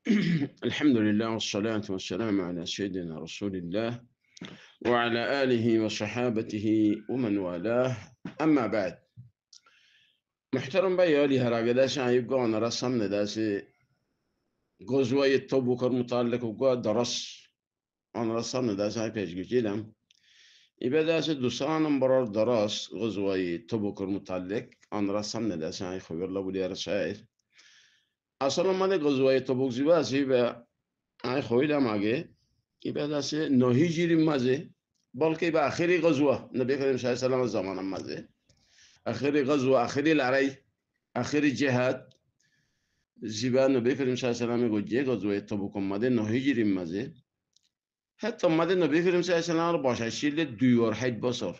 الحمد لله والصلاة والسلام على سيدنا رسول الله وعلى آله وصحابته ومن والاه. أما بعد، محترم بيالي هراجدا شايب قانا رسم نداسي غزوة تبوك المتعلق وقا درس أنا رسم نداسي بيش جيلم يبقى داسي دوسان برار درس غزوة تبوك المتعلق أنا رسم نداسي خبر الله ولي رسائل أصلا ما ده غزوة تبوك زباسي بقى أي خويلم آگه يبقى داسي نهيجير مازه بلکه به آخری غزوه نبی کریم صلی الله علیه و سلم زمان مازه آخری غزوه آخری لړۍ آخری جهاد زیبا نبی کریم صلی الله علیه و سلم گوجه غزوه تبوک ماده نه هجری مازه حتی ماده نبی کریم صلی الله علیه و سلم باششیل دویور حد بسر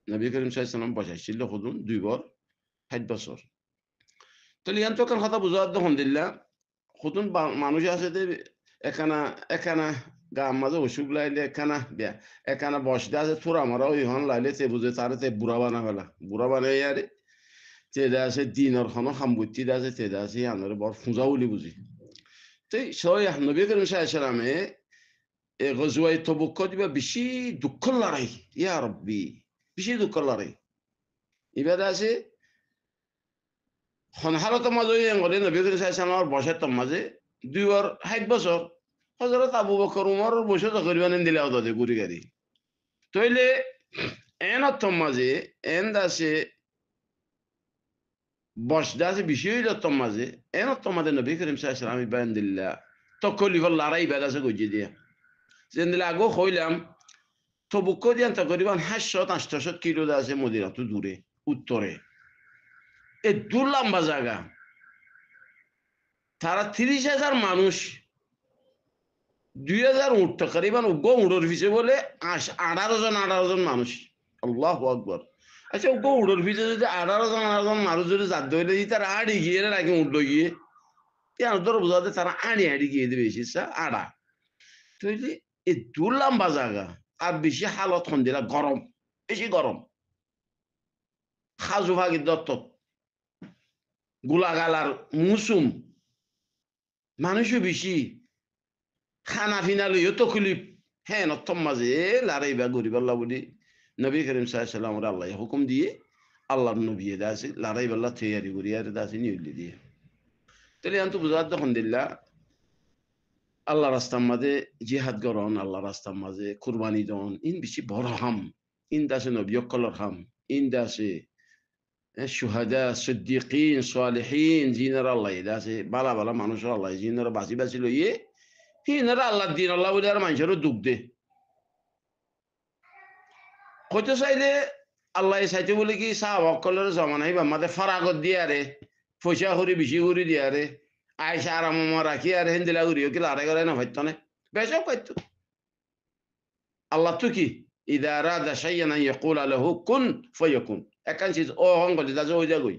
نبی کریم صلی الله علیه و سلم باششیل خودون دویور حد بسر تلیان تو کن خطا بزرگ دهند الله خودون مانوش هسته اکنا گامازه وشوگ لایله کنا بیا اکنا باشده از تورا مرا و ایهان لایله تی بوده تاره تی برابانه ولا برابانه یاری تی دست دینار خانه خم بود تی دست تی دست یانره بار فوزاولی بودی تی شاید نبی کریم صلی الله علیه و سلم غزوه تبوک دی با بیشی دکلاری یا ربی بیشی دکلاری ایباد است خان حالات مازوی انگاری نبی کریم صلی الله علیه و سلم باشه تمازه دیوار حد بسر حضرت ابوبکر عمر بوشه تقریبا اندیل داده گوری گری تویله این اتمازه این دسته باش دسته بیشی اتمازه این اتمازه نبی کریم صلی الله علیه و سلم باندیل تا کلی والله رای بعد از گوجیه زندل اگو خویلم تو بکودیان تقریبا 80 کیلو دسته مدیرات دوره اوتوره دولم بازگا ترا 30,000 মানুষ 2000 উঠ تقریبا উগো উড়োর ভিসে বলে 18 জন মানুষ আল্লাহু আকবার আচ্ছা উগো উড়োর ভিসে যদি 18 জন মানুষ যদি জাত দইলে তারা আড়ি গিয়ে রাখি উঠলো গিয়ে তেন ধর বুঝাতে তারা আড়ি গিয়ে দিবে বেশিসা আড়া তৈরি এই দুলাম্বা জায়গা আর বেশি হালত খন্দিরা গরম বেশি গরম খাজু ভাগি দত্ত গুলাগালার মুসুম মানুষও বেশি খানা ফিনা লইও তো খুলি হ্যাঁ নতম মাঝে লড়াই বা গরিব আল্লাহ বলি নবী করিম সাল্লাল্লাহু আলাইহি ওয়াসাল্লাম আল্লাহ হুকুম দিয়ে আল্লাহর নবী দাসি লড়াই বল্লা তৈরি করি আর দাসি নিউলি দিয়ে তাহলে আন্তু বুঝাত তখন দিল্লা আল্লাহ রাস্তার মাঝে জিহাদ করন আল্লাহ রাস্তার মাঝে কুরবানি দন ইন বেশি বড় হাম ইন দাসে নবী কলর হাম ইন দাসে শুহাদা সিদ্দিকিন সালিহিন জিনার আল্লাহ দাসে বালা বালা মানুষ আল্লাহ জিনার বাঁচি বাঁচি লইয়ে হিনারা আল্লাহ দিন আল্লাহ বলে আর মানুষেরও দুঃখ দে হয়তো চাইলে আল্লাহ চাইতে বলে কি সাহাবাকলের জমানাই বা আমাদের ফারাগত দিয়ে আরে পয়সা করি বেশি করে দিয়ে আরে আয়সা আরাম রাখি আর হেন্দিলা করিও কি লড়াই করে না ভাইতো না বেশও পাইত আল্লাহ তো কি ইদা আরাদা শাইয়ান ইয়াকুল লাহু কুন ফায়াকুন একান চিজ ও হঙ্গলি দাজো হই যাগই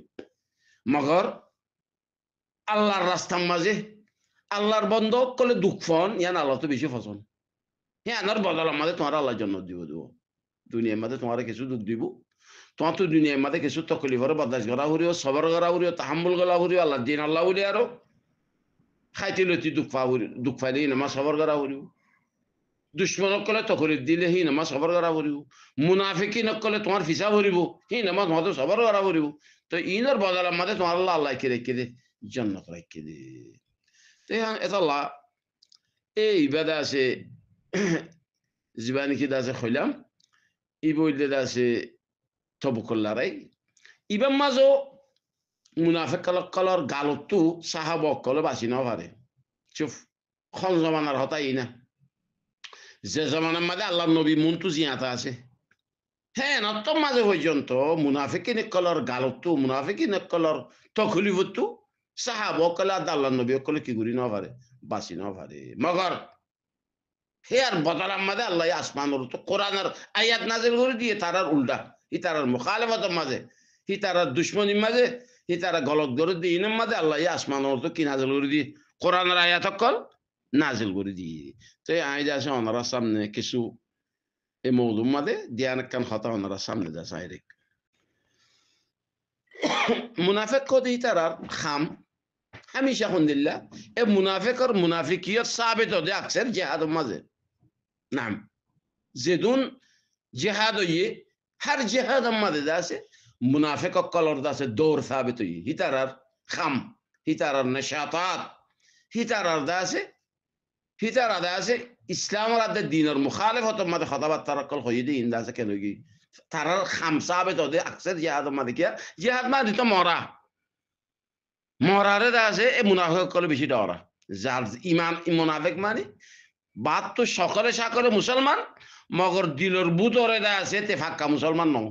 মগর আল্লাহর রাস্তার মাঝে আল্লাহর বন্ধ করলে দুঃখ ফন ইয়ান আল্লাহ তো বেশি ফসন হ্যাঁ আনার বদল আমাদের তোমার আল্লাহ জন্য দিব দুনিয়ার মধ্যে তোমার কিছু দুঃখ দিব তোমার তো দুনিয়ার মধ্যে কিছু তকলিফর বরদাস্ত করা হরিও সবর করা হরিও তাহাম্মুল করা হরিও আল্লাহ দিন আল্লাহ বলি আরো খাইতে লতি দুঃখ পাইলে নামা সবর করা হরিও দুশ্মনক কলে তকলিফ দিলে হি নামা সবর করা হরিও মুনাফিকি নকলে তোমার ফিসা ভরিব হি নামা তোমার সবর করা হরিব তো ইনর বদল আমাদের তোমার আল্লাহ আল্লাহ কে রেখে দে জন্নত রেখে দে তো এটা আল্লাহ এই ইবাদা আছে জীবানী কি দাসে খইলাম ই বইলে দাসে তবুকল্লারাই ইবাম মাঝো মুনাফিক কলর গালতু সাহাবক কলে বাসি না পারে চুপ খন জমানার হতাই না যে জমানার মাঝে আল্লাহ নবী মুন্তু জিয়াতা আছে হ্যাঁ নতম মাঝে পর্যন্ত মুনাফিক কলর গালতু মুনাফিক কলর তখলিফতু সাহাবক কলে আল্লাহ নবী কলে কি করি না পারে বাসি না পারে মগর হে আর বদলার মাঝে আল্লাহ আসমানের তো কোরআনের আয়াত নাজিল করে দিয়ে তারার উল্টা হি তারার মুখালেফতের মাঝে হি তারার দুশ্মনীর মাঝে হি তারা গলত করে দিয়ে ইনের মাঝে আল্লাহ আসমানের তো কি নাজিল করে দিয়ে কোরআনের আয়াত কল নাজিল করে দিয়ে তো আই যাচ্ছে ওনারা সামনে কিছু এই মৌলুম মাঝে দিয়ান কান হতা ওনারা সামনে যাচ্ছে মুনাফিক কদি তারার খাম হামিশা খুন্দিল্লা এ মুনাফিকর মুনাফিকিয়ত সাবিত হতে আকসের জেহাদের মাঝে নাম যেদুন জেহাদ হইয়ে হার জেহাদের মাঝে আছে মুনাফিক কলর আছে দৌড় সাবিত হইয়ে হিতারার খাম হিতারার নেশাতাত হিতারার আছে হিতারা আছে ইসলামের আদে দিনের মুখালিফতের মাঝে কথাবার্তা কল হইয়ে দিয়ে ইন্দা আছে কেন কি তারার খাম সাবিত হতে আকসের জেহাদের মাঝে কিয়া জেহাদ মাঝে তো মরা মরারে আছে এ মুনাফিক কলে বেশি ডরা যার ইমান মুনাফিক মানে বাদ তো সকলে সকলে মুসলমান মগর দিলর বুতরে দা আছে তে ফাক্কা মুসলমান নও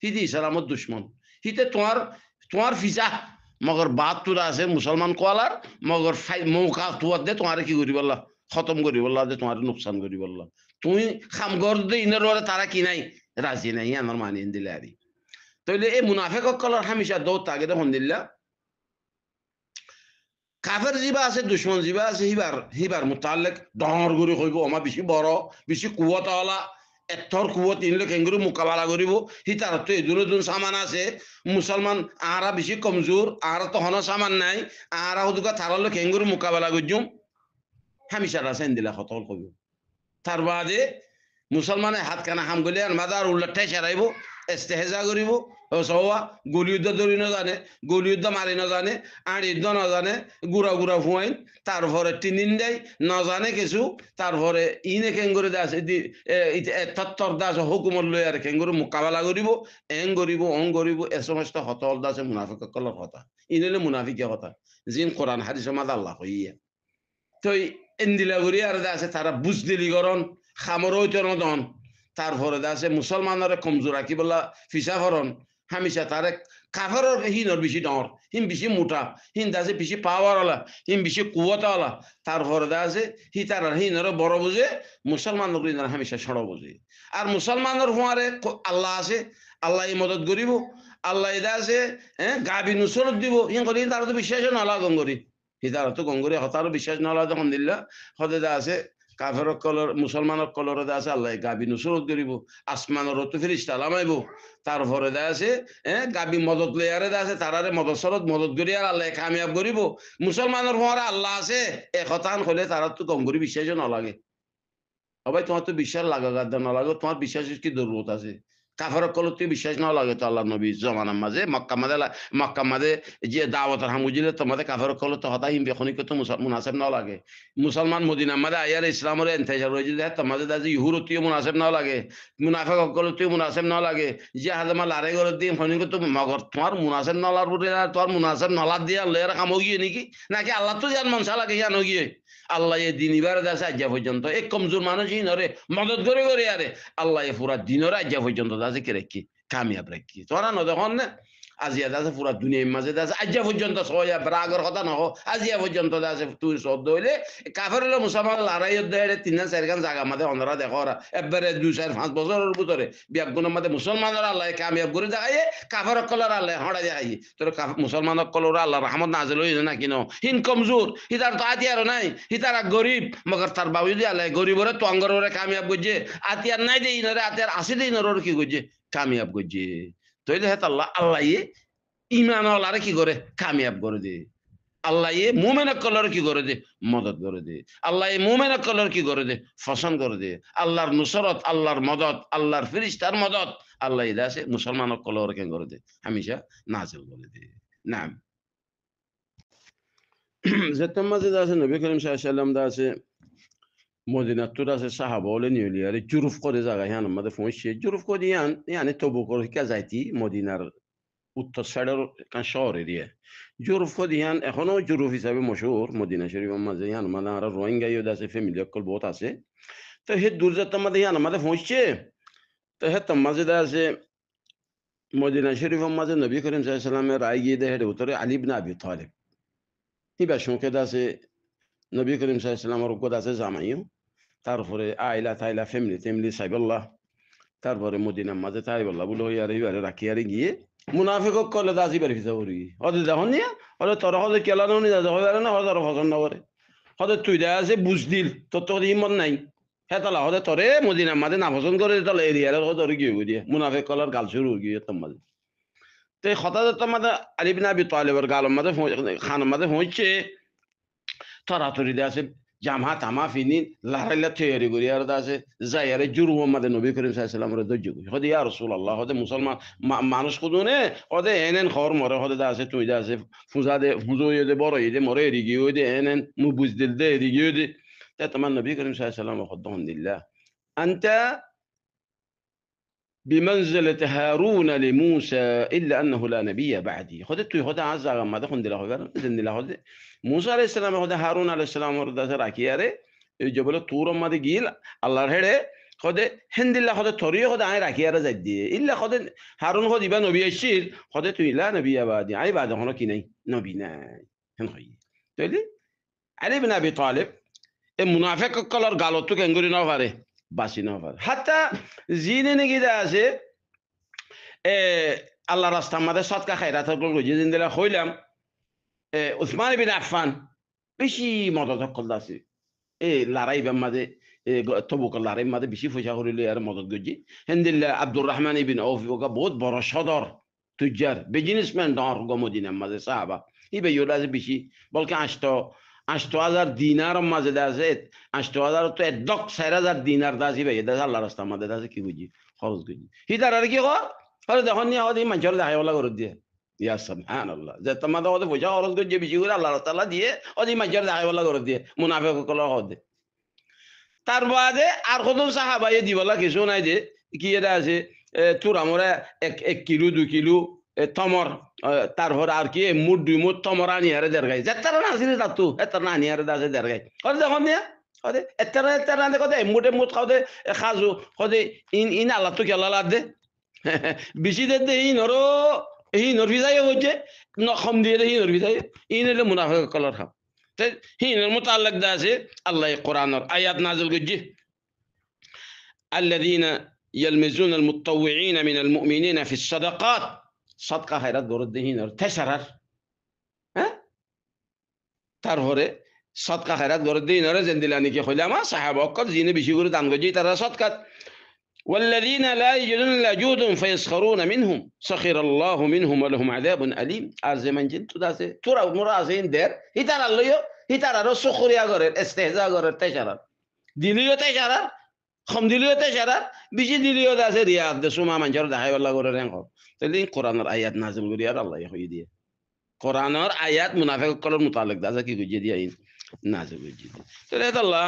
হিদি ইসলামত দুশ্মন হিতে তোমার তোমার ফিসা মগর বাদ তো আছে মুসলমান কোয়ালার মগর মৌকা তুয়ার দে তোমার কি করি বললা খতম করি বললা যে তোমার নুকসান করি বললা তুমি খামগর দে ইনের তারা কি নাই রাজি নাই আমার মানিয়ে দিলে আরি তাইলে এই মুনাফিক কলার হামেশা দৌড় তাকে দেখুন দিল্লা কাফের জিবা আছে দুশ্মন জিবা আছে হিবার মোতালেক ডর করে কইব আমার বেশি বড় বেশি কুয়ত হলা এথর কুয়ত ইনলে কেঙ্গুরি মোকাবেলা করিব হিতার তো এদুর এদুর সামান আছে মুসলমান আরা বেশি কমজোর আরা তো হন সামান নাই আরা হুদুকা থারালে কেঙ্গুরি মোকাবেলা করজুম হামিশারা সেন দিলা হতল কইব তার বাদে মুসলমানে হাত কানা হাম গলে আর মাদার উল্লা ঠাই সারাইব ইস্তেহজা করিব সওয়া গুলি যুদ্ধ ধরি না জানে গুলি যুদ্ধ মারি না জানে আর যুদ্ধ না জানে গুড়া গুড়া ফুয়াইন তারপরে টিনিন দেয় না জানে কিছু তারপরে ইনে কেঙ্গুরি দাস তত্তর দাস হুকুমত লই আর কেঙ্গুরি মোকাবেলা করিব এং করিব অং করিব এ সমস্ত হতল দাসে মুনাফিক কলর কথা ইনলে মুনাফিকের কথা জিন কোরআন হাদিস মাদ আল্লাহ হইয়া তো এন্দিলা করি আর দাসে তারা বুঝ দিলি গরন খামর হইতে নদন তারপরে দাসে মুসলমানের কমজোর রাখি বলা ফিসা ফরন হামিশা তারে কাফের হিনর বেশি ডর হিম বেশি মোটা হিন দাসে বেশি পাওয়ার ওলা হিম বেশি কুয়ত ওলা তারপরে দাসে হি তার হিনর বড় বুঝে মুসলমানের হামিশা সড় বুঝে আর মুসলমানের হুঁয়ারে আল্লাহ আছে আল্লাহ মদত করিব আল্লাহ দাসে গাবি নুসরত দিব হিন করি তারা তো বিশ্বাস নলা গঙ্গরি হিতার তো গঙ্গরি হতারও বিশ্বাস নলা যখন দিল্লা হতে দা আছে কাফের কলর মুসলমানের কলর দা আছে আল্লাহ গাবি নুসরত করিব আসমানের তো ফিরিস্তা লামাইব তারপরে দা আছে গাবি মদত লইয়ারে দা আছে তারারে মদত সরত মদত করি আর আল্লাহ কামিয়াব করিব মুসলমানের হওয়ার আল্লাহ আছে এক হতান হলে তারা তো গঙ্গরি বিশ্বাস নলাগে ভাই তোমার তো বিশ্বাস লাগা গাদ্দা নলাগে তোমার বিশ্বাসের কি জরুরত আছে কাফের কলতে বিশ্বাস না লাগে তো আল্লাহ নবী জমানার মাঝে মক্কা মাঝে যে দাওয়াতের হামুজিলে তোমাদের কাফের কলতে হতা হিম বেখনিকে তো মুনাসেব না লাগে মুসলমান মদিনার মাঝে আয়ার ইসলামের এন্তেজার হয়েছে তোমাদের দাজি ইহুরতীয় মুনাসেব না লাগে মুনাফেক কলতেও মুনাসেব না লাগে যে হাজামা লারে করে দিয়ে খনিকে তো মগর তোমার মুনাসেব নলার বলে তোমার মুনাসেব নলার দিয়ে আল্লাহ কামো গিয়ে নাকি নাকি আল্লাহ তো জান মনসা লাগে জানো গিয়ে আল্লাহ এ দিন ইবার আছে আজ্ঞা পর্যন্ত এক কমজোর মানুষ নরে মদত করে করে আরে আল্লাহ এ পুরা দিনের আজ্ঞা পর্যন্ত আছে কে রেখি কামিয়াব রেখি তোরা ন দেখুন না আজিয়া আছে পুরা দুনিয়ার মাঝে আছে আজ্ঞা পর্যন্ত সয়া রাগর কথা নহ আজিয়া পর্যন্ত আছে তুই শব্দ হইলে কাফের হলে মুসলমান লড়াই দেয় 3-4 জায়গা মাঝে অন্যরা দেখো ওরা একবারে 2-4-5 বছরের ভিতরে বিয়াগুনের মাঝে মুসলমানের আল্লাহ কামিয়াব করে দেখাই কাফের কলর আল্লাহ হড়া দেখাই তোর মুসলমানের কলর আল্লাহ রহমত নাজিল হইছে না কিনো হিন কমজোর হিতার তো আতিয়ার নাই হিতারা গরিব মগর তার বাবু দিয়ে আল্লাহ গরিবরে তো অঙ্গরে কামিয়াব করছে আতিয়ার নাই দেই নরে আতিয়ার আসি দেই নরে কি করছে কামিয়াব করছে তইলে হেত আল্লাহ আল্লাহ ইমান আল্লাহরে কি করে কামিয়াব করে দে আল্লাহ মুমিনের কলর কি করে দে মদত করে দে আল্লাহ মুমিনের কলর কি করে দে ফসন করে দে আল্লাহর নুসরত আল্লাহর মদত আল্লাহর ফিরিস্তার মদত আল্লাহ দাসে মুসলমানের কলর কে করে দে হামেশা নাজিল করে দে নাম যেতম মাঝে আছে নবী করিম সাল্লাল্লাহু আলাইহি ওয়াসাল্লাম দাসে মদিনা তো আছে সাহাবা বলে নিলি আরে জুরুফ করে জায়গা হ্যাঁ আমাদের পৌঁছে জুরুফ করে ইয়ান তবু করে কে যাইতি মদিনার উত্তর সাইডের শহর এরিয়া জুরুফ দিয়ান এখনো জুরুফ হিসাবে মশহুর মদিনা শরীফের মাঝে ইয়ান মানে আর রোহিঙ্গাইও আছে ফ্যামিলি অকল বহুত আছে তো হে দূরযাত্রার মাঝে ইয়ান আমাদের পৌঁছছে তো হে তার মাঝে আছে মদিনা শরীফের মাঝে নবী করিম সাল্লাল্লাহু আলাইহি ওয়াসাল্লামের রায় গিয়ে দেখে উত্তরে আলী ইবনে আবি তালিব হিবা সংকেত আছে নবী করিম সাল্লাল্লাহু আলাইহি ওয়াসাল্লামের উপর আছে জামাইও তারপরে আইলা তাইলা ফ্যামিলি সাইবুল্লাহ তারপরে মদিনার মাঝে তাইবুল্লাহ বলে আর এবারে রাখি আর গিয়ে মুনাফিক কলে দাসি বাড়ি ফিসা করি হতে দেখুন নিয়া হলে তোর হতে কেলানো নি যাতে হবে না হতে পছন্দ করে হতে তুই দেয় আছে বুঝ দিল তোর তো হিম্মত নাই হ্যাঁ তাহলে হতে তোরে মদিনার মাঝে না পছন্দ করে তাহলে এরিয়ার তোর কি হয়ে দিয়ে মুনাফিক কলার গাল শুরু গিয়ে তোর মাঝে তো কথা তোমাদের আলী ইবনে আবি তালিবের গালম মাঝে খানের মাঝে পৌঁছে তরাতরি আছে জামা তামা ফিনি লারাইলা তৈরি করি আর আছে যাই আরে জুরুম মাঝে নবী করিম সাল্লাল্লাহু আলাইহি ধৈর্য করি হদে ইয়া রাসূলুল্লাহ হদে মুসলমান মানুষ কোনে হদে এনেন খবর মরে হদে আছে তুই আছে ফুজা দে ফুজো দে বড় দে মরে এরিগি দে এনেন মু বুঝদিল দে এরিগি দে তা তোমার নবী করিম সাল্লাল্লাহু আলাইহি ওয়াসাল্লাম খদ্দাহুল্লাহ আনতা بمنزلة هارون لموسى إلا أنه لا نبي بعدي خدت خد عز ما ده خند له غير إذن له خد موسى عليه السلام خد هارون عليه السلام ورد راكي ياره جبل طور ما ده جيل الله هره خد هند الله خد طريق خد عين راكي ياره زدي إلا خد هارون خد يبان نبي الشير خد تو لا نبي بعدي عي بعد هنا كني نبي ناي هنخي تقولي علي بن أبي طالب المنافق كلر قالوا تو كنقولي نافره বাসি না পারে হাত্তা জিনে নাকি আছে আল্লাহ রাস্তার মাঝে সৎকা খাইরাত করলো যেদিন দিলা হইলাম উসমান বিন আফফান বেশি মদত করলাছে লড়াইবার মাঝে তবুক লড়াইয়ের মাঝে বেশি পয়সা করিলে আর মদত করছি হেন্দিল্লা আব্দুর রহমান ইবিন আউফ বহুত বড় সদর তুজার বিজনেসম্যান ডর গমদিনার মাঝে সাহাবা ই বেইওর আছে বেশি বলকে 8,000 দিনার মাঝে আছে 8,000 তো একদক 4,000 দিনার দাসি ভাই এটা আল্লাহ রাস্তার মাঝে আছে কি বুঝি খরচ করছি হিতার আর কি কর দেখুন নিয়ে আমাদের মানুষের দেখাইওয়ালা করে দিয়ে ইয়া সুবহানাল্লাহ যে তোমাদের ওদের পয়সা খরচ করছে বেশি করে আল্লাহ তাআলা দিয়ে ওদের মানুষের দেখাইওয়ালা করে দিয়ে মুনাফিক কলা হদে তার বাদে আর কত সাহাবায়ে দিবলা কিছু নাই যে কি এটা আছে তোর আমরা 1 কিলো 2 কিলো তমর তারপর আর কি মুড 2 মুড তমর আনি আরে দেরগাই যেতার না আসিনি তাতু এতার না আনি আরে দাসে দেরগাই ওরে দেখুন নিয়া ওরে এতার না কদে মুডে মুড খাওদে খাজু কদে ইন আল্লাহ তো কেলা লাদ দে বেশি দে ই নরো এই নরফিজাই হচ্ছে নখম দিয়ে ই নরফিজাই ইন এলে মুনাফিক কলার খাও তাই হিনের মুতাল্লাক দা আছে আল্লাহ কোরআনের আয়াত নাযিল করছে الذين يلمزون المتطوعين من المؤمنين في الصدقات صدقه خيرات গরদ হিনের তেসারার হ্যাঁ তারপরে صدقه خيرات গরদ হিনের জেন্দিলানি কি কইলামা সাহাবা অকল জিনে বেশি করে দান করছে তারা সদকাত والذين لا يجدون الا جهدهم فيسخرون منهم سخر الله منهم ولهم عذاب اليم ارزمن جن تداسه ترى مرازين در হিতার আল্লাহ হিতার আর সুখরিয়া করে ইস্তেহজা করে তেসারার দিলিও তেসারার কম দিলিও তেসারার বেশি দিলিও আছে রিয়াদ দে সুমা মানুষের দেখাইওয়ালা করে রেন তাহলে কোরআনের আয়াত নাযিল করি আর আল্লাহ হই দিয়ে কোরআনের আয়াত মুনাফিক কলর মুতাল্লিক দাজা কি বুঝিয়ে দিয়ে নাযিল করছি তাহলে আল্লাহ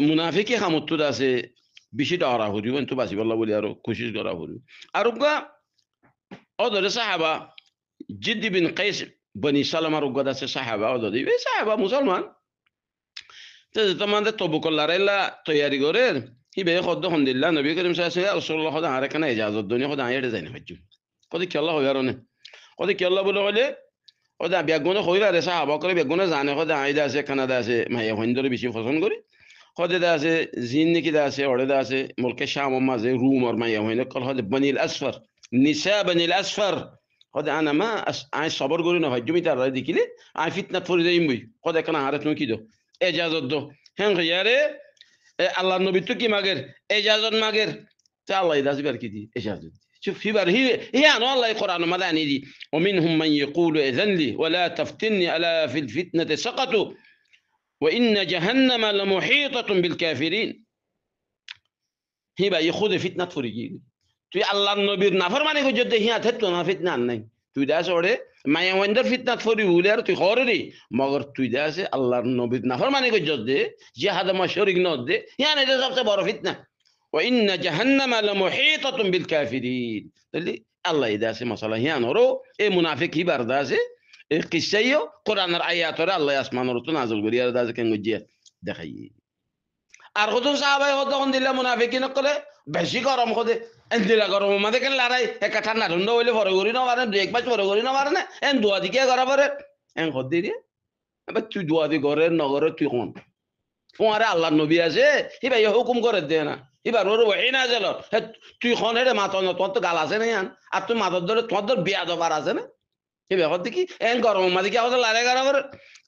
মুনাফিকি খামত আছে বেশি ডরা হরিব কিন্তু বাঁচিবল্লা বলি আর কোশিশ করা হরিব আর ওদের সাহাবা জিদ্দি বিন কাইস বনি সালামার উগ্গত আছে সাহাবা ওদের এই সাহাবা মুসলমান তো তোমাদের তবুকল্লারেলা তৈয়ারি করে হিবে খদ্দ হন্দিল্লা নবী করিম সাল্লাল্লাহু রাসূলুল্লাহ খোদা আর এখানে ইজাজত দুনিয়া খোদা আইড়ে যাই না হজ্জু কদি কি আল্লাহ হইয়ার নে কদি কি আল্লাহ বলে হলে ওদা বেগুনে হইলা রে সাহাবা করে বেগুনে জানে খোদা আইদা আছে কানাডা আছে মাইয়া হইন্দরে বেশি পছন্দ করি خود داسه زين نكي داسه ولا داسه ملك الشام وما زي روم وما يهون قال هذا بني الأسفر نساء بني الأسفر هذا أنا ما عايز صبر قولنا هجومي ترى دي كله عايز فتنة فريدين بي هذا كنا عارف نو كده إجازة دو هم خياره الله النبي تكي ماجر إجازة ماجر تعالى يداس بركدي إجازة شوف في بار هي أنا والله القرآن ما دعني دي ومنهم من يقول إذن لي ولا تفتني ألا في الفتنة سقطوا وإن جهنم لمحيطة بالكافرين هبا يخوض فتنة فريجين তুই আল্লাহর নবীর নাফরমানি কো যদি হিয়া থাকতো না ফিতনা নাই তুই দাস ওরে মায়া ওয়ান্ডার ফিতনা ফরি বলে আর তুই খরে মগর তুই দাস আল্লাহর নবীর নাফরমানি কো যদি জিহাদ মা শরীক ন দে হিয়া এটা সবচেয়ে বড় ফিতনা وإن جهنم لمحيطة بالكافرين তাহলে আল্লাহ দাস মাসালা হিয়া নরো এই মুনাফিক হিবার দাস এই কিসাইও কোরআনের আয়াতরে আল্লাহ আসমানের তো নাযিল করি আর দাস কেন গজিয়া দেখাই আর কত সাহাবায়ে কত কোন দিলা মুনাফিকিন কলে বেশি গরম কদে এন্দিলা গরম মাঝে কেন লড়াই একটা ঠান্ডা ঠান্ডা হইলে ফরে করি না পারে দুই এক মাস ফরে করি না পারে না এন দুয়া দিকে করা পারে এন কত দিরে এবার তুই দুয়া দি করে নগরে তুই কোন তোমারে আল্লাহর নবী আছে হি ভাই হুকুম করে দে না এবার ওর ওই না জেল তুই কোন রে মাথা না তোর তো গাল আছে না আর তুই মাথার ধরে তোর ধর বিয়া দবার আছে না এই ব্যাপার দেখি এন গরম মাঝে কি আমাদের লড়াই করা পারে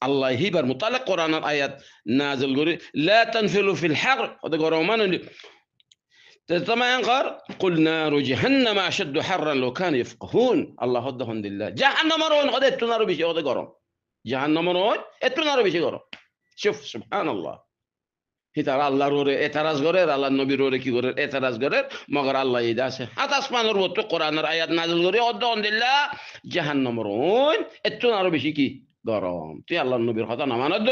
আল্লাহ হিবার মুতাল্লাক কোরআনের আয়াত নাযিল করে লা তানফিলু ফিল হার ওদের গরম মানে تسمع ينقر قل نار جهنم أشد حرا لو كانوا يفقهون الله هدهن لله جهنم رون قد اتنارو بيشي قد قرم جهنم رون اتنارو بيشي قرم شوف سبحان الله হিতারা আল্লাহর ওরে এতারাজ করে আল্লাহর নবীর ওরে কি করে এতারাজ করে মগর আল্লাহ ইদা আছে হাত আসমানের ওতো কোরআনের আয়াত নাযিল করে আলহামদুলিল্লাহ জাহান্নামের ওন এত আরো বেশি কি গরম তুই আল্লাহর নবীর কথা না মানত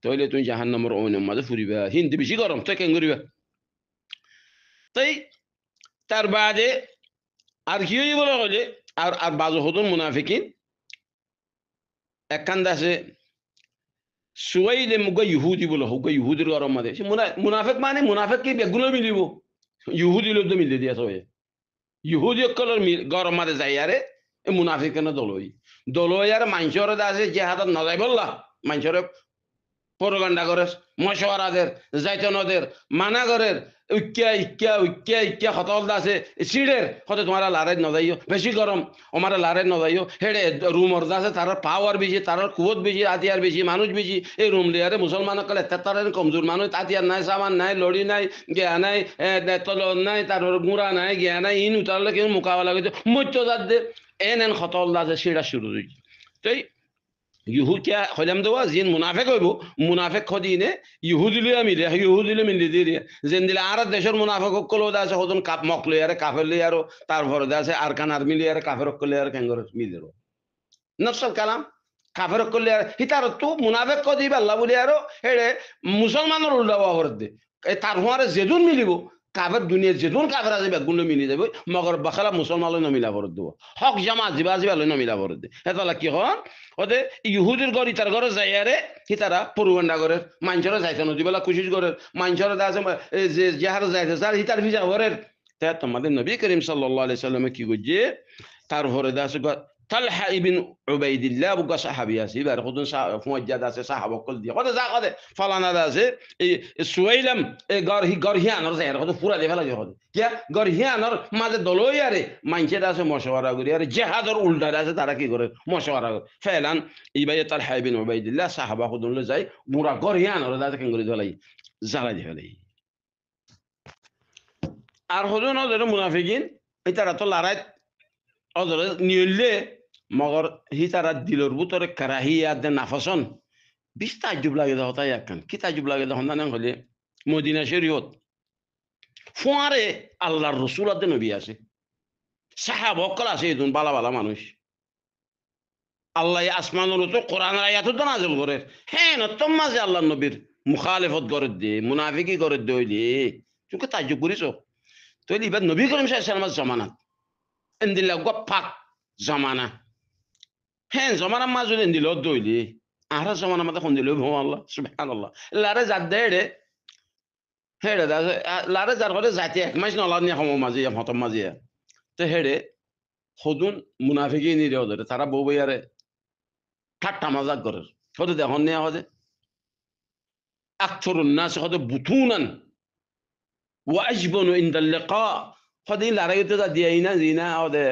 তইলে তুই জাহান্নামের ওনের মাঝে ফুরিবা হিন্দি বেশি গরম তুই কেন করিবা তাই তার বাদে আর কি হই বলে হলে আর বাজু হদুন মুনাফিকিন একখান আছে সুয়াইলে মুগা ইহুদি বলে হোক ইহুদির গরম মাঝে মুনাফিক মানে মুনাফিক কি বেগুলো মিলিব ইহুদি লোক তো মিলে দিয়া সবাই ইহুদি অকলের গরম মাঝে যাই আরে মুনাফিক কেন দলই আর মানুষের আছে যে হাতত নজাই বললা মানুষের প্রোপাগান্ডা করে মশওয়ারাদের যাইতনদের মানা করে উইক্যা হতল আছে সিডের হতে তোমার লারে নজাইও বেশি গরম আমার লারে নজাইও হেডে রুমর আছে তার পাওয়ার বেশি তার কুয়ত বেশি হাতিয়ার বেশি মানুষ বেশি এই রুম লিয়ারে মুসলমান কলে তার কমজোর মানুষ হাতিয়ার নাই সামান নাই লড়ি নাই গেয়া নাই তলন নাই তার গুড়া নাই গেয়া নাই ইন উতারলে কেউ মোকাবেলা করছে মধ্য দে এন হতল আছে সিডা শুরু হয়েছে তাই ইহুদিয়া হইলাম দেওয়া জিন মুনাফেক হইব মুনাফেক খদিনে ইহুদিলে মিলে দিয়ে যেন দিলে আর দেশের মুনাফেক কলো আছে হদন কাপ মক লই আরে কাফের লই আরো তারপরে আছে আরকান আর্মি লই আরে কাফের কলে আর কেঙ্গর মিলেরো নফসল কালাম কাফের কলে আর হিতার তো মুনাফেক কদিবা আল্লাহ বলি আরো হেড়ে মুসলমানের উল্টা হওয়ার দে তার হওয়ারে যেদুন মিলিব কাফের দুনিয়া যেদুন কাফের আছে বেগুন মিলি যাবে মগর বাখালা মুসলমান নমিলা ভরত দেব হক জামা জিবা নমিলা ভরত দে হেতলা কি হন ওদের ইহুদির ঘর ইতার ঘরে যাই আরে হিতারা প্রোপাগান্ডা করে মানুষেরা যাইতে নদী বেলা কোশিশ করে মানুষেরা আছে যে যাহারা যাইতে স্যার হিতার ভিজা ঘরের তা তোমাদের নবী করিম সাল্লাল্লাহু আলাইহি সাল্লামে কি করছে তার ঘরে আছে তালহা ইবনে উবাইদিল্লাহ বুকা সাহাবী আছে এবার কতজন মুয়াজ্জাদ আছে সাহাবা কল দিয়ে কত যা কত ফালানা আছে এই সুয়াইলাম এই গরহিয়ানর যায় কত পুরা দে ফেলা যায় কত কি গরহিয়ানর মাঝে দলই আরে মাইনছেরা আছে মশওয়ারা করি আরে জিহাদের উল্টা আছে তারা কি করে মশওয়ারা করে ফেলান ইবাই তালহা ইবনে উবাইদিল্লাহ সাহাবা কতজন যায় পুরা গরহিয়ানর দাতে কেন করে জ্বালাই দিয়ে ফেলাই আর হজন ওদের মুনাফিকিন এটারা তো লড়াই ওদের নিলে মগর হিতারা দিলর ভিতরে কারাহিয়া দে নাফসন বিশ তাজ্জুব লাগে দাও তাই একখান কি তাজ্জুব লাগে দাও না হলে মদিনা শরীয়ত ফুয়ারে আল্লাহর রসুল আদে নবী আছে সাহাবা অকল আছে এজন বালা বালা মানুষ আল্লাহ আসমানের তো কোরআনের আয়াত তো নাযিল করে হ্যাঁ নতম মাঝে আল্লাহর নবীর মুখালিফত করে দে মুনাফিকি করে দে হইলে তুমি তাজ্জুব করিছো তাইলে এবার নবী করিম সাল্লাল্লাহু আলাইহি ওয়াসাল্লামের জামানাত এন্দিল্লা গপ্পাক জামানা হ্যাঁ জমানা মাজুলে দিল দইলি আর জমানা মাথা কোন দিল আল্লাহ সুবহানাল্লাহ লারে জাত দে হেড়ে লারে যার করে যাইতে এক মাস নলা নিয়ে হম মাঝিয়া হতম মাঝিয়া তো হেড়ে সদুন মুনাফিকি নিরে ওদের তারা বউ বইয়ারে ঠাট্টা মজাক করে হতে দেখুন নিয়ে হতে আকথরুন নাস হতে বুতুনান ওয়াজবনু ইনদাল লিকা হদি লারাইতে যা দিয়াই না জিনা হদে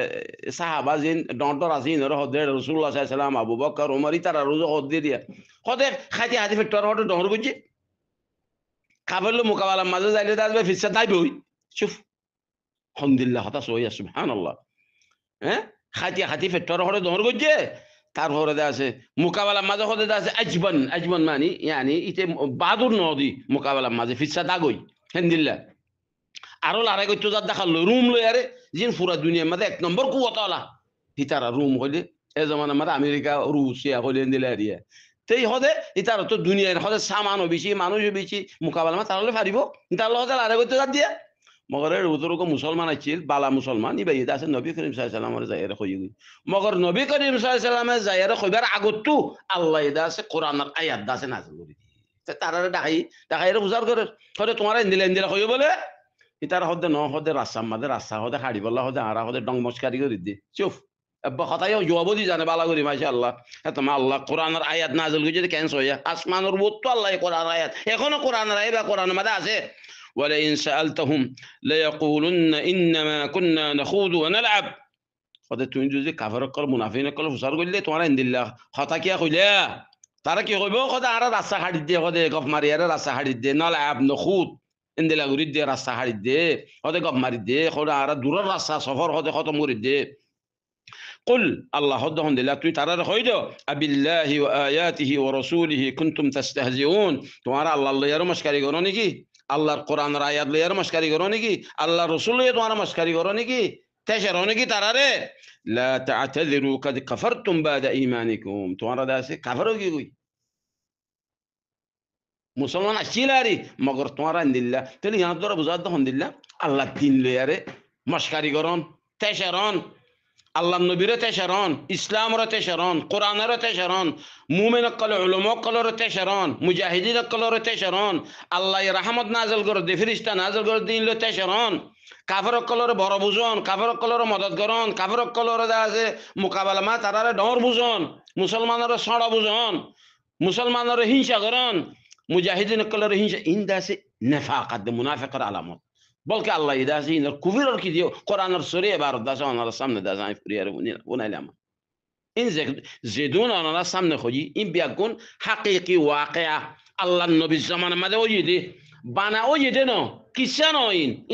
সাহাবা জিন ডন্টর আসিন হদে রাসূলুল্লাহ সাল্লাল্লাহু আলাইহি ওয়াসাল্লাম আবু বকর ওমর ইতারা রোজ হদে দিয়া হদে খাইতে হাতি ফেটর হদে ডহর গুজি খাবলু মুকাবালা মাঝে যাইলে দাসবে ফিসা দাইবই শুফ আলহামদুলিল্লাহ হতা সইয়া সুবহানাল্লাহ হ্যাঁ খাইতে হাতি ফেটর হদে ডহর গুজি তারপরে আছে মুকাবালা মাঝে হদে আছে আজবান মানে ইয়ানি ইতে বাদুর নদী মুকাবালা মাঝে ফিসা দাগই আলহামদুলিল্লাহ আরো লড়াই করতে যা দেখালো রুম লই আরে জিন পুরা দুনিয়ার মধ্যে এক নম্বর কুয়াতলা হিতারা রুম হইলে এ জমানার মধ্যে আমেরিকা রুশিয়া হইলে দিলে আরিয়া তেই হদে হিতারা তো দুনিয়ার হদে সামানও বেশি মানুষও বেশি মোকাবেলা মা তাহলে পারিব তার হদে লড়াই করতে যা দিয়া মগরের উত্তরক মুসলমান আছিল বালা মুসলমান ইবাই আছে নবী করিম সাল্লাল্লাহু আলাইহি ওয়াসাল্লামের জায়গায় কই মগর নবী করিম সাল্লাল্লাহু আলাইহি ওয়াসাল্লামের জায়গায় কইবার আগতো আল্লাহ ইদা আছে কোরআনের আয়াত আছে নাযিল করে দি তারা ডাকাইরে বুঝার করে হদে তোমার ইন্দিলা কই বলে ইতার হদে ন হদে রাস্তার মাঝে রাস্তা হদে হাড়ি বললা হদে আরা হদে ডং মস্কারি করে দি চুপ কথাই জবাবদি জানে বালা করি মাশাআল্লাহ তোমার আল্লাহ কোরআনের আয়াত নাযিল করে যদি ক্যান্সেল হইয়া আসমানের উপর তো আল্লাহ কোরআন আয়াত এখনো কোরআনের আয়াত বা কোরআনের মধ্যে আছে ওয়ালা ইন সাআলতাহুম লা ইয়াকুলুন্না ইন্নামা কুননা নাখুদু ওয়া নালআব হদে তুমি যদি কাফের কল মুনাফিক কল হুসার করলে তোমার ইনদিল্লাহ কথা কি কইলা তারা কি কইব কথা আরা রাস্তা হাড়ি দিয়ে হদে গফ মারি আরা রাস্তা হাড়ি দিয়ে নালআব নখুদ ইন্দিলা গুড়ি দিয়ে রাস্তা হাড়ি দে হতে গপ মারি দে খোদা আর দূরের রাস্তা সফর হতে খতম করে দে قل الله هدهم دلا توي ترى خيدو أبالله وآياته ورسوله كنتم تستهزئون تمہارا الله يرو مشكري করনি কি আল্লাহর কোরআনের আয়াত লইয়ার মস্কারি করনি কি আল্লাহর রাসূল লইয়া তোমার মস্কারি করনি কি তেশরনি কি তারারে لا تعتذروا قد كفرتم بعد إيمانكم তোমারা দাসে কাফরো কি কই মুসলমান আছিলারি মগর তোমারা দিল্লা তাহলে ইয়ার দ্বারা বুঝাদ হন দিল্লা আল্লাহ দিন লইয়ারে মস্কারি করন তেশরন আল্লাহ নবীরে তেশরন ইসলামরে তেশরন কোরআনরে তেশরন মুমিন কল উলামা কলর তেশরন মুজাহিদিন কলর তেশরন আল্লাহ রহমত নাযিল করে দে ফেরেশতা নাযিল করে দিন লো তেশরন কাফের কলর বড় বুঝন কাফের কলর মদদ করন কাফের কলর আছে মোকাবেলা মা তারারে ডর বুঝন মুসলমানরে সড় বুঝন মুসলমানরে হিংসা করন মুজাহিদিন কলর হিংসা ইনদাসে নিফাকাত মুনাফিকর আলামত বলকে আল্লাহ ইদাসি ইনর কুফিরর কি দিও কোরআনের সূরা ইবারত দাস ওনার সামনে দাস আই ফুরিয়ার উনাইলাম ইন জিদুন ওনার সামনে খজি ইন বিয়াকুন হাকিকি ওয়াকিয়া আল্লাহ নবীর জামানা মাঝে ওইদি বানা ওইদি ন কিসান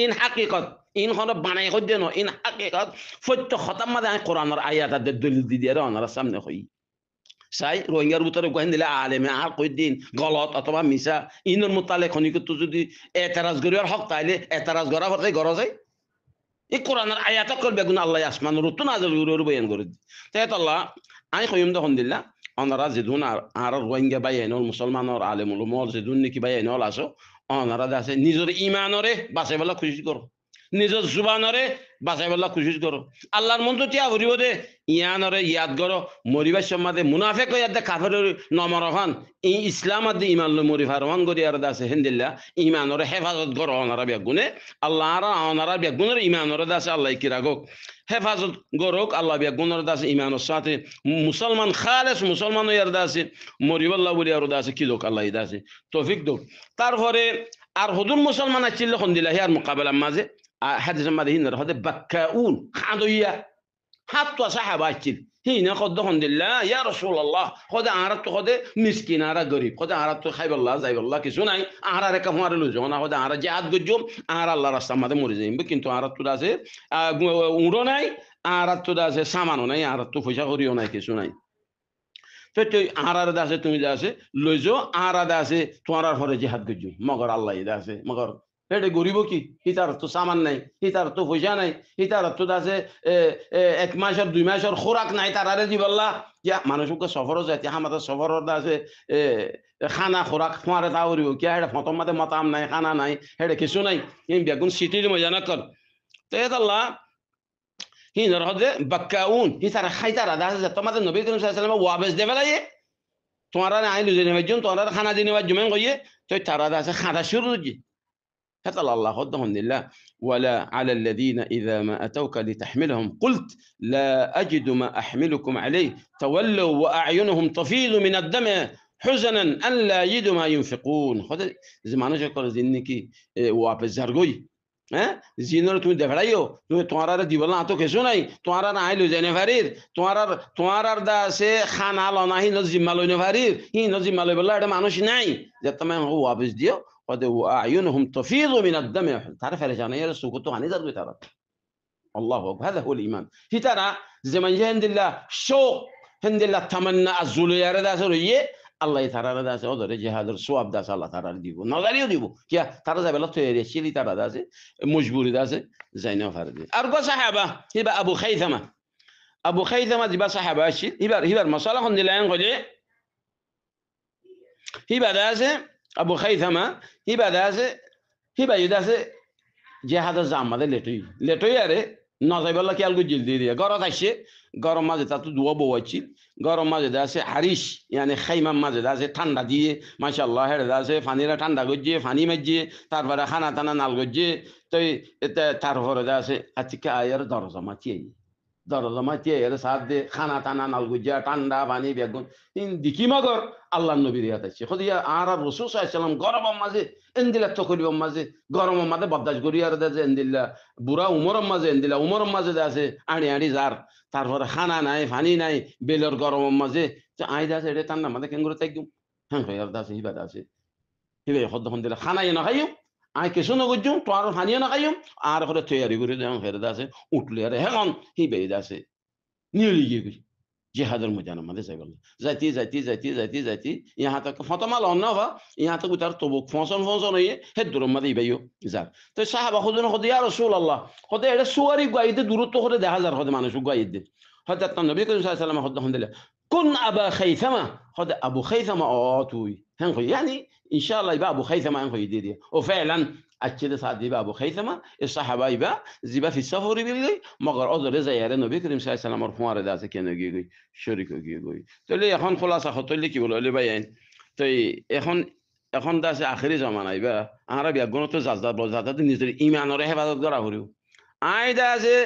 ইন হাকিকত ইন হন বানাই কই দেন ইন হাকিকত ফত্য খতম মাঝে কোরআনের আয়াত দলিল দি দিয়ে ওনার সামনে খই সাই রোহিঙ্গার ভিতরে গোয়েন দিলে আলেমে আর কই দিন গলত অথবা মিছা ইনর মোতালে খনিকত যদি এতারাজ করিবার হক তাইলে এতারাজ করা হতে গরজ হয় এই কোরআনের আয়াত করবে গুণ আল্লাহ আসমান রুতু নাজল করে বয়ান করে তাই আল্লাহ আই কইম দখন দিলা অনারা যেদুন আর রোহিঙ্গা বাইনল মুসলমানর আলেমুল মল যেদুন নাকি বাইনল আসো অনারা আছে নিজের ইমানরে বাঁচাই বলা খুশি করো নিজের জুবানরে বাঁচাই বলা খুশি করো আল্লাহর মন তো তিয়া ভরিব দে ইয়ানরে ইয়াদ করো মরিবার সমাদে মুনাফেক ইয়াদ দে কাফের নমরহান ই ইসলাম আদি ইমান লো মরি ফারমান করি আর দাসে হেন্দিল্লা ইমানরে হেফাজত করো অনারা বেগুনে আল্লাহ আর অনারা বেগুনের ইমানরে দাসে আল্লাহ কি রাখক হেফাজত গরক আল্লাহ বেগুনের দাসে ইমানের সাথে মুসলমান খালেস মুসলমান ইয়ার দাসে মরিবাল্লাহ বলি আর দাসে কি লোক আল্লাহ দাসে তৌফিক দোক তারপরে আর হুদুর মুসলমান আছিল হন্দিল্লা হিয়ার মোকাবেলা মাঝে حدث ما ده هنا هذا بكاؤون خاضية حتى صحابة أكيد هنا قدهم الله يا رسول الله خذ عرضت خذ مسكين عرض غريب خذ عرضت خيب الله زي الله كسوناي عرض ركهم عرض لجونا خذ عرض جهاد جوم عرض الله رسام ما ده مريزين بكين تو عرض تودا سه وروناي عرض تودا سه سامانوناي عرض تو فشا غريوناي كسوناي تو عرض داسه تومي داسه لجو عرض داسه تو عرض فره جهاد جوم مگر الله داسه مگر এটা গরিব কি হিতার তো সামান নাই হিতার তো পয়সা নাই হিতার তো দাসে এক মাসের 2 মাসের খোরাক নাই তারারে দিবল্লা ইয়া মানুষকে সফরও যাইতে আমাদের সফরর দাসে খানা খোরাক খোয়ারে তা করিব কি এটা ফতম মাতে মাতাম নাই খানা নাই এটা কিছু নাই এই বেগুন সিটির মজা না কর তো আল্লাহ হিনার হদে বাক্কাউন হিতার খাইতারা দাসে তোমাদের নবী করিম সাল্লাল্লাহু আলাইহি ওয়াসাল্লাম ওয়াবেস দেবেলায়ে তোমারা আইলু জেনে বাজুন তোমারা খানা দিনে বাজুমেন কইয়ে তো তারা দাসে খানা শুরু জি هذا الله خدهم لله ولا على الذين إذا ما أتوك لتحملهم قلت لا أجد ما أحملكم عليه تولوا وأعينهم تفيض من الدم حزنا أن لا يجدوا ما ينفقون هذا زمان شكر زينكي وابزرغوي ها زينور তুমি দেখাইও তুমি তোমার দিবলা তো কিছু নাই তোমার আইলো জেনে ফারির তোমার দা সে খানা লনাহি নজিমালো নে ফারির হি নজিমালো বলা এটা মানুষ নাই যে তুমি ওয়াবিস দিও وأعينهم تفيض من الدم تعرف يا جماعة السكوت عن ذلك ترى الله أكبر هذا هو الإيمان هي ترى زمن هند الله شوق هند الله تمنى الزلية ردا سرية الله ترى ردا سودر جهاد الصواب داس الله ترى ديبو نظريه ديبو كيا ترى زي بلطو يريشيلي ترى داس مجبور داس زينه فردي أرجو صحابة هبة أبو خيثمة دي بس صحابة أشيل هبة المصالح هند الله ينقله هبة داس أبو خيثمة هبة داسه هبة يداسه جهاد الزامة لتوي أره نازل بالله كي ألقو جلدي ديه غارة تاشي غارة ما زت تاتو دوا بواتشيل غارة ما زت داسه حريش يعني خيمة ما زت داسه ثاندا ديه ما شاء الله هذا داسه فانيرا ثاندا گوجي فاني مجي تارفرا خانا تانا نال گوجي توي تارفرا داسه أتيكا أير دارزاماتي দরজমাতি এর সাথে খানা টানা নালগুজা ঠান্ডা পানি বেগুন ইন দিকি মগর আল্লাহ নবী রিয়াত আছে খদিয়া আর রাসূল সাল্লাল্লাহু আলাইহি সাল্লাম গরম মাঝে এন্দিলা তকলিব মাঝে গরম মাঝে বদাশ করি আর দাজে এন্দিলা বুড়া উমর মাঝে এন্দিলা উমর মাঝে আছে আড়ি যার তারপর খানা নাই পানি নাই বেলর গরম মাঝে তো আইদা আছে এটা ঠান্ডা মাঝে কেন করে তাইগুম হ্যাঁ আর দাসে হিবাদ আছে হিবে খদ হন দিলা খানা না খাইও আই কিছু নগজুম তো আর হানিও না খাইম আর করে তৈরি করে দেন ফেরত আছে উঠলে আর হেগন হি বেদ আছে নিউলি গিয়ে জিহাদের ময়দান আমাদের যাই বললো যাইতি ইহা তক ফতমাল অন্য হওয়া ইহা তক তার তবুক ফসন হয়ে হে দূরের মধ্যে ইবাইও যার তো সাহাবা খুদন হদে আর রসুল আল্লাহ হদে এটা সুয়ারি গাইতে দূরত্ব করে দেখা যার হদে মানুষ গাইতে হদে তার নবী করিম সাল্লাল্লাহু আলাইহি ওয়াসাল্লাম হদে হদে কোন আবা খাইসামা হদে আবু খাইসামা তুই هن يعني ان شاء الله يبقى ابو خيثمه هن دي وفعلا اكد سعد يبقى ابو خيثمه الصحابه يبقى زيبا في السفر بيلي مگر اذر زياره نبي كريم صلى الله عليه وسلم مرفوع رضا كان يجي شريك يجي তো এখন খোলাসা হতলে কি বলে ওলে ভাই তো এখন এখন দাসে আখেরি জামানা আইবা আমরা বিয়াগুন তো জাজদা বজাদা নিজের ঈমানের হেফাজত করা করিও আই দাসে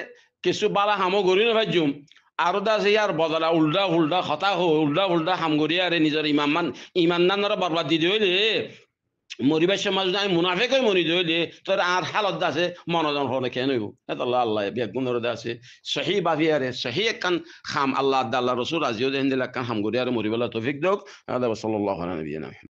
কিছু বালা হামো গরি না ভাইজুম আর দাসে ইয়ার বদলা উল্টা উল্টা কথা উল্টা হাম গরি আরে নিজের ইমান নানরা বরবাদ দি দিলে মরিবার সমাজ আমি মুনাফিক হয়ে মরি দিলে তোর আর হালত দাসে মনোজন হলে কেন হইব আল্লাহ আল্লাহ বিয়াগুনের দাসে সহি বাভিয়ারে সহি একখান খাম আল্লাহ আল্লাহ রসুল আজিও দেন দিল একখান হাম গরি আরে মরিবেলা তৌফিক দক আল্লাহ সাল্লাল্লাহু আলাইহি ওয়া সাল্লাম